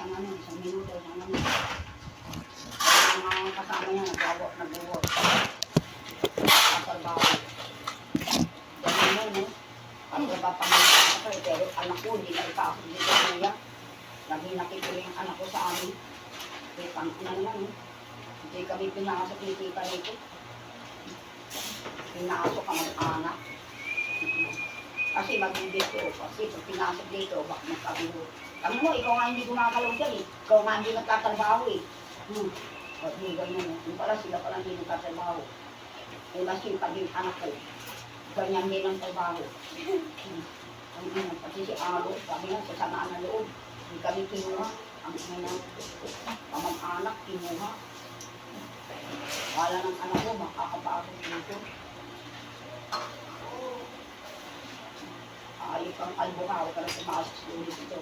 isang minuto, isang ano. Kaya mga kasama niya, nag-work. Kasalbaho. Ganyan mo, no? Ano ba pamilya ako eh, pero anak ko, hindi na ipasok dito kuya. Lagi nakikita yung anak ko sa amin. Kaya pang ina naman, no? Hindi kami pinasok ni tita nito. Pinasok ang anak. Kasi magbibigyo. Kasi pag pinasok dito, baka magkabiho. Kami mo, ikaw nga hindi gumakalong dyan eh. Ikaw nga hindi nagtatrabaho eh. O, di ganyan eh. Yung pala sila pala hindi nagtatrabaho. Eh, masipag yung anak ko. Ganyan din ang trabaho. Pati si Alo, sabi nga, sasamaan na loob. Hindi kami kinuha. Ang ina, pamang-anak, kinuha. Wala ng anak ko, makakapasok dito. Ayok ang albuhaw, ka na pumasok sa ulit ito.